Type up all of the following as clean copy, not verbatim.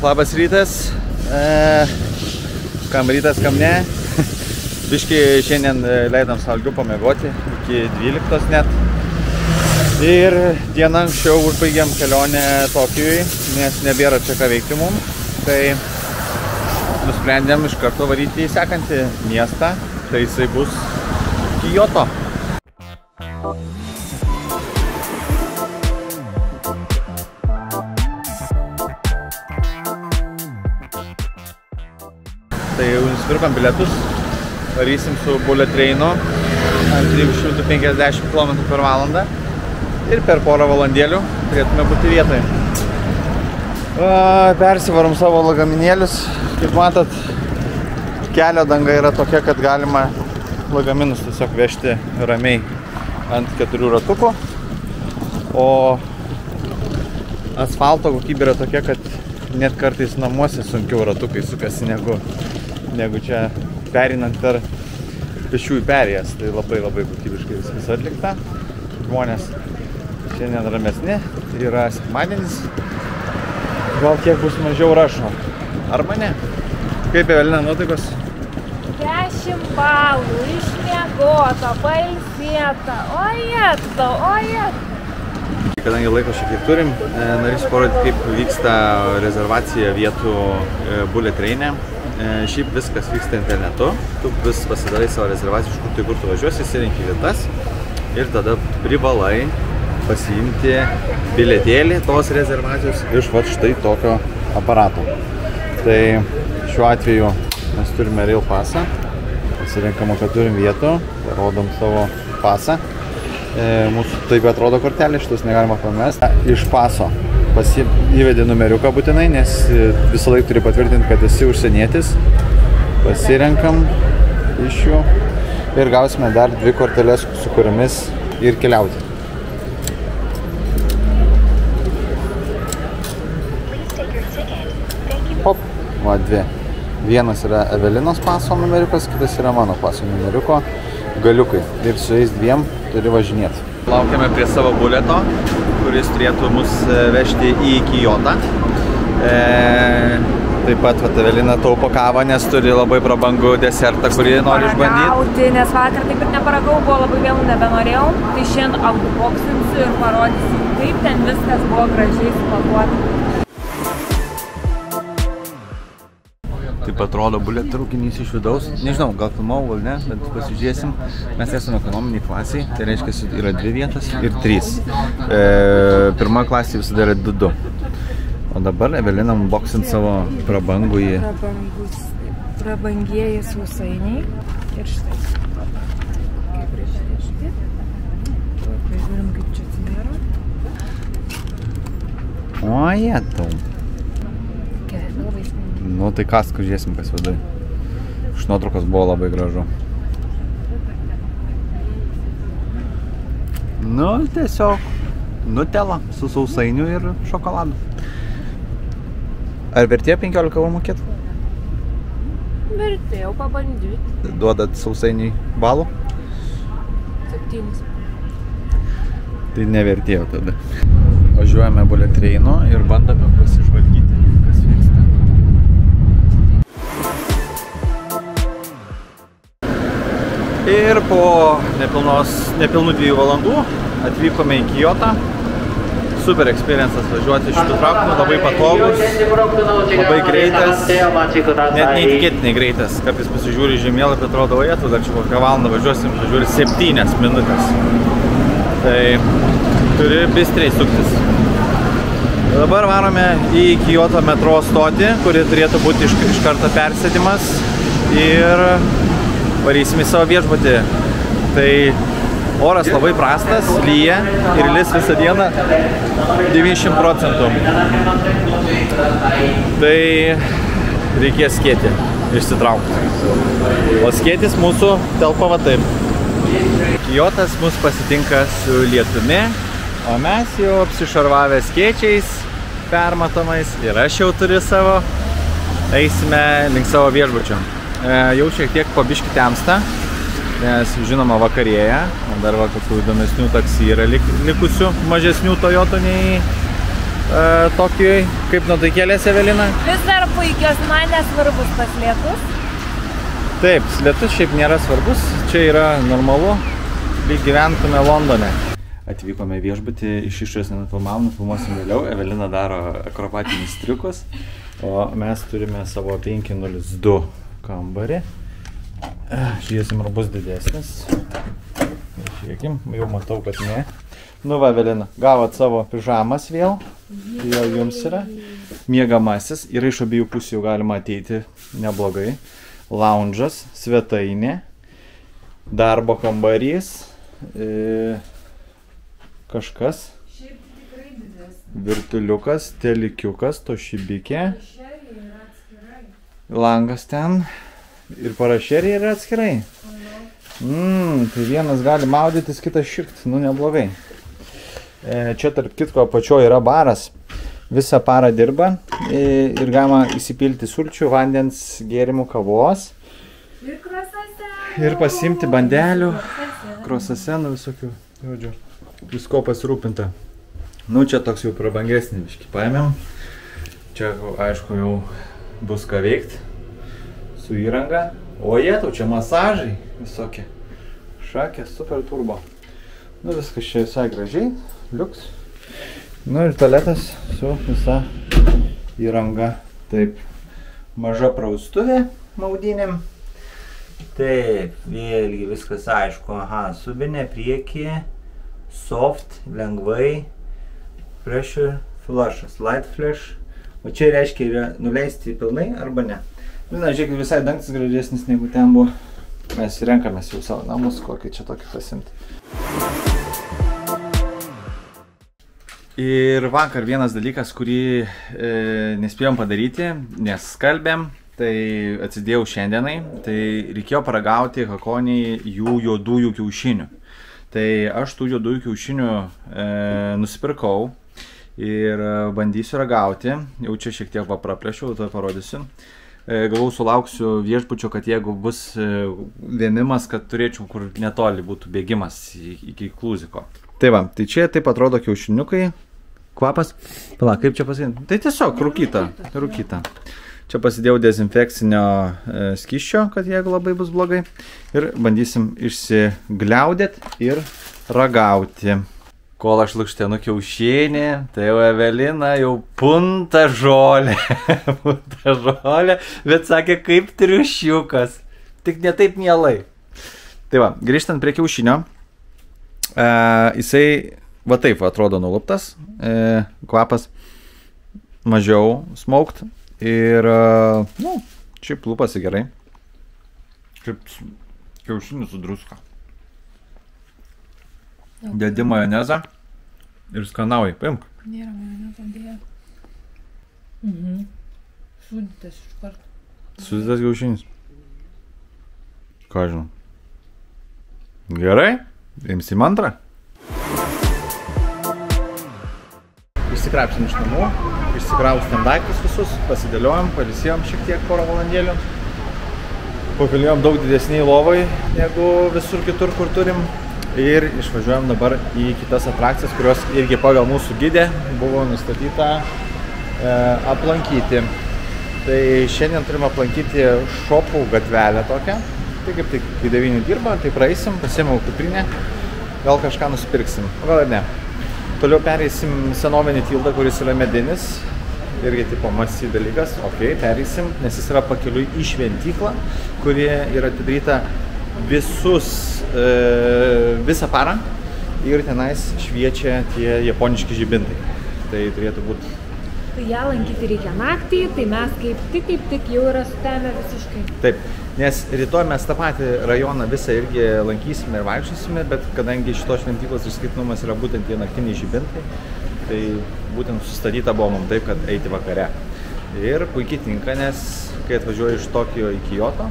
Labas rytas. Kam rytas, kam ne. Biškai šiandien leidom salgiu pamiegoti iki 12 net. Ir dieną anksčiau užbaigėm kelionę Tokijui, nes nebėra čia ką veikti mums. Tai nusprendėm iš karto varyti į sekantį miestą. Tai jisai bus Kyoto. Tai jau nusipirkom bilietus, varysim su bullet trainu ant 350 km/h ir per porą valandėlių turėtume būti vietoje. Persivarom savo lagaminėlius. Kaip matot, kelio danga yra tokia, kad galima lagaminus tiesiog vežti ramiai ant 4 ratukų, o asfalto kokybė yra tokia, kad net kartais namuose sunkiau ratukai sukasi negu čia perinant per pėsčiųjų perėjas. Tai labai kokybiškai viskas atlikta. Žmonės šiandien ramesni, yra sekmadienis. Gal kiek bus mažiau rašo. Arba ne? Kaip Evelina nuotaikos? 10 balų, išmiegota, pailsėta. Ojet. Kadangi laiko šiek tiek turim, norėsiu parodyti, kaip vyksta rezervacija vietų bullet traine. Šiaip viskas vyksta internetu. Tu vis pasidarai savo rezervaciją, iš kur tu važiuosi, įsirenki vietas ir tada privalai pasiimti bilietėlį tos rezervacijos iš vat štai tokio aparato. Tai šiuo atveju mes turime Rail pasą, pasirenkama, kad turim vietų, rodom savo pasą. Mūsų taip atrodo kortelė, šitus negalima pamesti. Iš paso įvedi numeriuką būtinai, nes visą laiką turi patvirtinti, kad esi užsienietis. Pasirenkam iš jų ir gausime dar 2 korteles, su kuriomis ir keliauti. Hop, va 2. Vienas yra Evelinos paso numeriukas, kitas yra mano paso numeriuko galiukai. Ir su jais 2 turi važinėti. Laukiame prie savo buleto, kuris turėtų mus vežti į Kyotą. Taip pat Evelina taupo kavą, nes turi labai prabangų desertą, kurį nori išbandyti. Nes vakar taip ir neparagau, buvo labai vėlų, nebenorėjau. Tai šiandien unboxinsiu ir parodysiu, kaip ten viskas buvo gražiai supakuota. Taip atrodo bullet traukinys iš vidaus. Nežinau, gal filmau, gal ne, bet pasižiūrėsim. Mes esame ekonominiai klasiai, tai reiškia, yra 2 vietos ir 3. Pirma klasė visada yra 2. O dabar Evelina unboxint savo prabangųjį. Prabangieji sausainiai. Ir štai. Kaip reiškia. Pažiūrim, kaip čia atsidaro. O, jetau. Nu, tai kas, žiūrėsim, kas viduje. Iš nuotraukos buvo labai gražu. Nu, tiesiog Nutella su sausainiu ir šokoladu. Ar vertėjo 15 eurų mokėti? Vertėjau pabandyti. Duodat sausainiui balų? 7. Tai nevertėjo tada. Važiuojame bullet trainu ir bandome pasižvalgyti, kas vyksta. Ir po nepilnų 2 valandų atvykome į Kyotą. Super experiences važiuoti šitų traukinių, labai patogus, labai greitas, net neįtikėtinai greitas. Kartais pasižiūri žemėlapį, atrodo, tu dar čia kokią valandą važiuosim, pažiūri 7 minutės. Tai turi bistriai suktis. Dabar varome į Kyoto metro stotį, kuri turėtų būti iš karto persėdimas ir varysim į savo viešbutį. Tai oras labai prastas, lyja ir lis visą dieną 90%. Tai reikės skėtį išsitraukti. O skėtis mūsų telpa va taip. Kyotas mus pasitinka su lietumi, o mes jau apsišarvavę skėčiais permatomais ir aš jau turiu savo. Eisime link savo viešbučio. Jau šiek tiek pabiškį temsta, nes žinoma vakarėja, dar va kokių įdomesnių taksi yra likusių, mažesnių Toyotų nei Tokijoj. Kaip nuotaikėlės, Evelina? Vis dar puikios, man nesvarbus tas lietus. Taip, lietus šiaip nėra svarbus, čia yra normalu, lyg gyventume Londone. Atvykome viešbutį, iš išorės nenufilmavom, nufilmuosim vėliau. Evelina daro akrobatinius triukus, o mes turime savo 502 kambarį. Žiūrėsim, ar bus didesnis. Žiūrėkim, jau matau, kad ne. Nu va, Evelina, gavot savo pižamas vėl, jau jums yra. Miegamasis, yra iš abiejų pusių jau galima ateiti neblogai. Lounge'as, svetainė, darbo kambarys, kažkas, virtuliukas, telikiukas, tošibikė, langas ten ir parašeriai yra atskirai. Tai vienas gali maudytis, kitas šikt, nu neblogai. Čia tarp kitko apačioje yra baras. Visą parą dirba ir galima įsipilti sulčių, vandens, gėrimų, kavos. Ir krosase. Ir pasiimti bandelių, krosasenų visokių, žodžiu, visko pasirūpinta. Nu, čia toks jau prabangesnį biškį paėmėm. Čia, aišku, jau bus ką veikti su įranga. O tau čia masažai visokie. Šakės, super turbo. Nu, viskas čia visai gražiai, liuks. Nu ir tualetas su visa įranga. Taip, maža praustuvė maudynėm. Taip, vėlgi viskas aišku. Aha, subinė priekį, soft, lengvai, pressure, flushas, light flash. O čia reiškia yra nuleisti pilnai arba ne. Na, žiūrėk, visai dangtis gražesnis negu ten buvo. Mes renkamės jau savo namus, kokį čia tokį pasimti. Ir vakar vienas dalykas, kurį nespėjom padaryti, nes skalbėm, tai atsidėjau šiandienai, tai reikėjo paragauti Hakoni jų juodųjų kiaušinių. Tai aš tų juodųjų kiaušinių nusipirkau ir bandysiu ragauti, jau čia šiek tiek papraplėšiau, tai parodysiu. Galvau sulauksiu viešbučio, kad jeigu bus vėmimas, kad turėčiau kur netoli būtų bėgimas iki Kluziko. Tai va, tai čia taip atrodo kiaušiniukai. Kvapas. Pala, kaip čia pasakyti? Tai tiesiog rūkyta. Čia pasidėjau dezinfekcinio skysčio, kad jeigu labai bus blogai. Ir bandysim išsigliaudėt ir ragauti. Kol aš lukštenu kiaušinį, tai jau Evelina jau punta žolė. Punta žolė, bet sakė kaip triušiukas. Tik ne taip mielai. Tai va, grįžtant prie kiaušinio. Jisai va taip atrodo nuluptas, kvapas mažiau smoked ir, nu, šiaip lupasi gerai. Kaip kiaušinis su druska. Dedi majonezą ir skanauji, paimk. Nėra majonezo, dėja. Sūdytas iš karto. Sūdytas kiaušinis. Ką žinau. Gerai, imsim antrą. Išsikrapsim iš namų, išsikraustėm daiktus visus, pasidėliojom, palisėjom šiek tiek porą valandėlių. Papilėjom daug didesniai lovai, negu visur kitur, kur turim. Ir išvažiuojam dabar į kitas atrakcijas, kurios irgi pagal mūsų gidę buvo nustatyta aplankyti. Tai šiandien turim aplankyti šopų gatvelę tokią. Tai kaip tik į 9 dirba, tai praeisim, pasiėmiau kuprinę, gal kažką nusipirksim, o gal ir ne. Toliau pereisim senovinį tiltą, kuris yra medinis, irgi tipo masti dalykas, pereisim, nes jis yra pakeliui į šventyklą, kuri yra atidaryta visą parą ir tenais šviečia tie japoniški žibintai. Tai turėtų būti. Tai ją lankyti reikia naktį, tai mes kaip tik jau yra sutemę visiškai. Taip, nes rytoj mes tą patį rajoną visą irgi lankysime ir vaikščiosime, bet kadangi šitos šventyklos išskirtinumas yra būtent tie naktiniai žibintai, tai būtent sustatyta buvo mums taip, kad eiti vakare. Ir puikiai tinka, nes kai atvažiuoju iš Tokijo į Kyoto,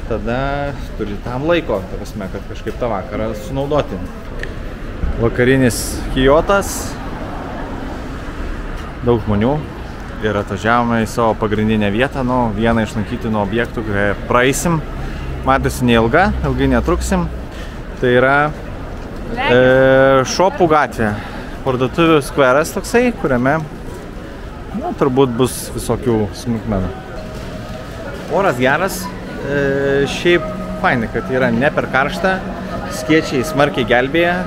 tada turi tam laiko, ta prasme, kad kažkaip tą vakarą sunaudoti. Vakarinis Kyotas. Daug žmonių ir atvažiavome į savo pagrindinę vietą, vieną iš lankytinų objektų, kurie praeisim. Matosi neilga, ilgai netruksim. Tai yra šopų gatvė. Parduotuvių skveras toksai, kuriame Nu, turbūt bus visokių smulkmenų. Oras geras, šiaip fainai, kad yra ne per karšta, skėčiai smarkiai gelbėja,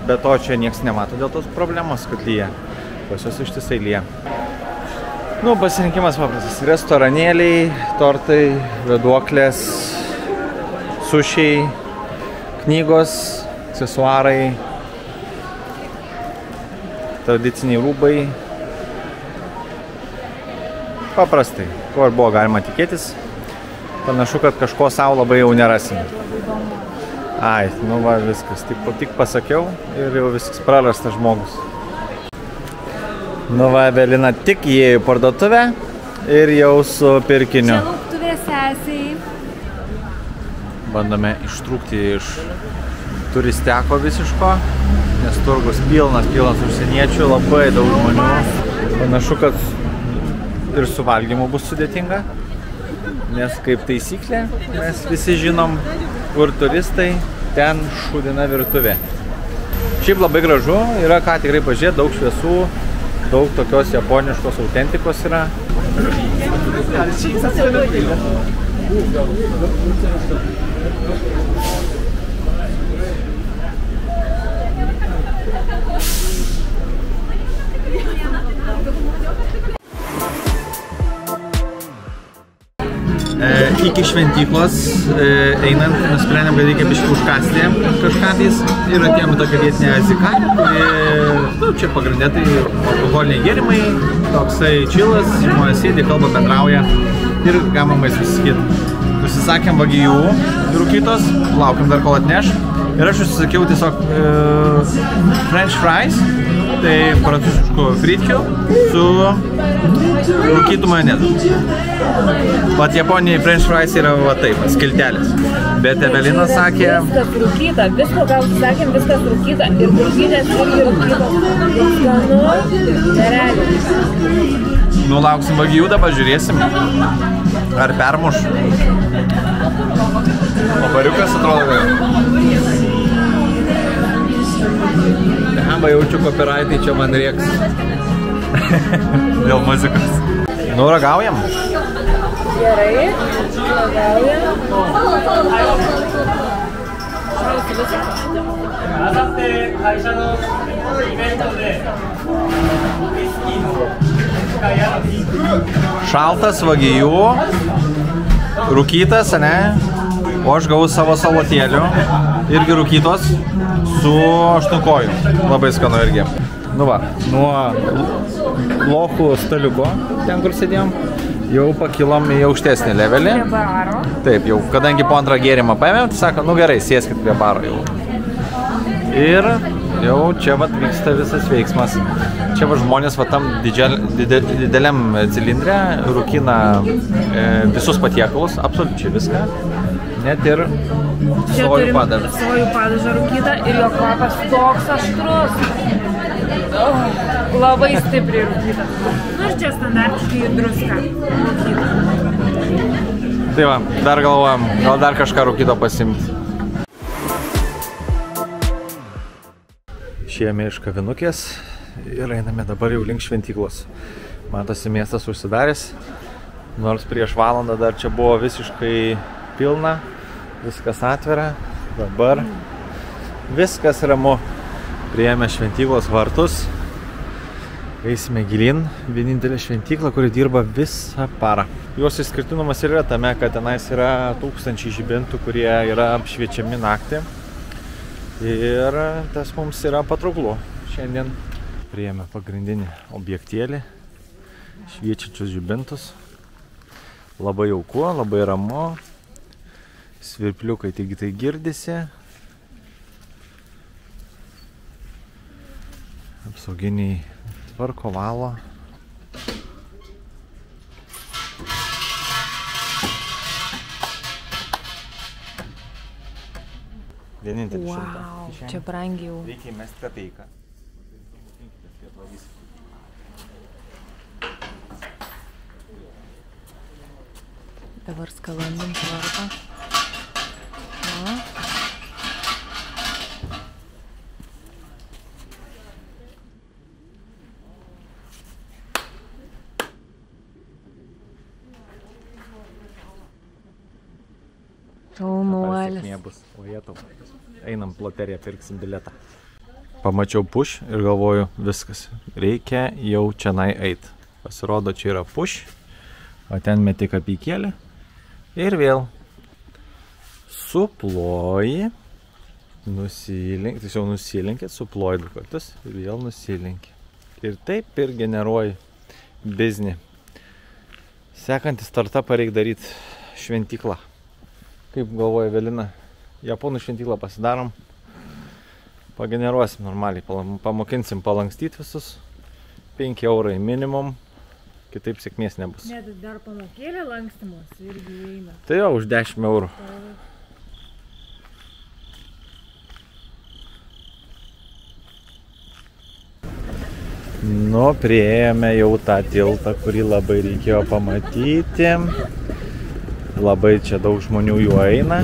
bet to čia nieks nemato dėl tos problemos, kad lyja. Pas jos ištisai lyja. Nu, pasirinkimas paprastas. Restoranėliai, tortai, vėduoklės, sušiai, knygos, aksesuarai, tradiciniai rūbai. Paprastai, ko ir buvo galima tikėtis. Panašu, kad kažko savo labai jau nerasim. Ai, nu va, viskas. Tik pasakiau ir jau viskas prarastas žmogus. Nu va, Evelina tik įėjo į parduotuvę ir jau su pirkiniu. Čia lauktuvė sesiai. Bandome ištrūkti iš turisteko visiško, nes turgus pilnas užsieniečių, labai daug žmonių. Panašu, kad ir su valgymu bus sudėtinga, nes kaip taisyklė mes visi žinom, kur turistai, ten šūdina virtuvė. Šiaip labai gražu, yra ką tikrai pažiūrėti, daug šviesų, daug tokios japoniškos autentikos yra. Iki šventyklos einant, nusprendėm, kad reikia biškį užkasti kažką tais ir atėjom į tokią vietinę azikaną, kuri čia pagrindė tai alkoholiniai gėrimai, toksai čilas, žmonės sėdi, kalba, bendrauja ir galima maistus sakyti. Užsisakėm vagijų rūkytos, laukiam dar kol atneš ir aš užsisakiau tiesiog French fries, tai prancūziškų fritkių su rūkytų majonezu. Vat Japonijai French fries yra va taip, skiltelės. Bet Evelina sakė... Viskas rūkyta, visko gal sakėm, viskas rūkyta ir rūkytės irgi rūkytos. Skanu, nerealiai. Nu, lauksim vagijų, dabar žiūrėsim. Ar permuš? Labariukas atrodo. Nehamba, jaučiu copyrightai, čia man rieks. Dėl muzikos. Nu, ragaujam? Gerai, ragaujam. Šaltas vagijų, rūkytas, ne? O aš gavau savo salotėlių, irgi rūkytos, su aštunkojų. Labai skanu irgi. Nu va, nuo lochų staliuko, ten kur sėdėjom, jau pakilom į aukštesnį levelį. Prie baro. Taip, jau kadangi po antrą gėrimą paėmėm, tai sako, nu gerai, sėskit prie baro jau. Ir jau čia vat vyksta visas veiksmas. Čia va žmonės va tam dideliam cilindre rūkina visus patiekalus, absoliučiai viską. Net ir sojų padažą. Sojų padažą rūkytą ir jo kvapas toks aštrus. Labai stipriai rūkyta. Nu ir čia standartiškai druska rūkyta. Tai va, dar galvojam, gal dar kažką rūkyto pasimti. Išėjome iš kavinukės ir einame dabar jau link šventyklos. Matosi, miestas užsidaręs, nors prieš valandą dar čia buvo visiškai pilna, viskas atvira, dabar viskas ramu. Priėjome šventyklos vartus, eisime gilin, vienintelė šventykla, kuri dirba visą parą. Jos išskirtinumas yra tame, kad tenais yra 1000 žibintų, kurie yra apšviečiami naktį ir tas mums yra patrauklu. Šiandien priėjome pagrindinį objektėlį, šviečiančius žibintus. Labai jauku, labai ramu. Svirpliukai taigi tai girdisi. Apsauginiai tvarko, valo. Vienintelį šimtą. Wow, čia brangiai jau. Reikia įmesti kapeiką. Dabar skalandim tvarką. Šaunuolis. O jie tau. Einam loteriją, pirksim biletą. Pamačiau push ir galvoju, viskas. Reikia jau čianai eit. Pasirodo, čia yra push, o ten meti kapykėlį. Ir vėl suploji, nusilenkit, suploji 2 kartus ir vėl nusilenkit. Ir taip ir generuoji biznį. Sekantį startupą reikia daryti šventyklą. Kaip galvoja Evelina, japonų šventyklą pasidarom, pageneruosim normaliai, pamokinsim palankstyti visus, 5 eurai minimum, kitaip sėkmės nebus. Net dar pamokėlė lankstymus irgi eina. Tai jau už 10 eurų. Nu, priėjome jau tą tiltą, kurį labai reikėjo pamatyti. Labai čia daug žmonių juo eina.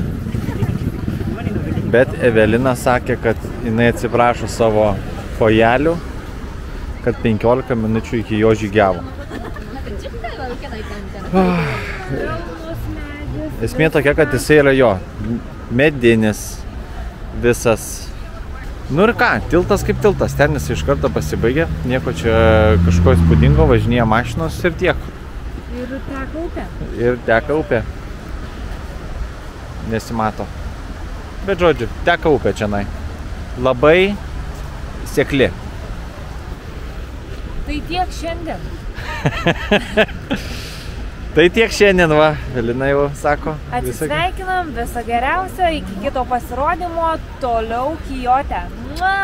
Bet Evelina sakė, kad jinai atsiprašo savo kojelių, kad 15 minučių iki jo žygiavo. Esmė tokia, kad jisai yra jo medinis visas. Nu ir ką, tiltas kaip tiltas, ten jis iš karto pasibaigė, nieko čia kažko įspūdingo, važinėja mašinos ir tiek. Ir teka upė. Ir teka upė. Nesimato. Bet žodžiu, teka upė čianai. Labai sekli. Tai tiek šiandien. Tai tiek šiandien, va, Evelina jau sako. Atsisveikinam, viso geriausio, iki kito pasirodymo, toliau Kijote. Mua!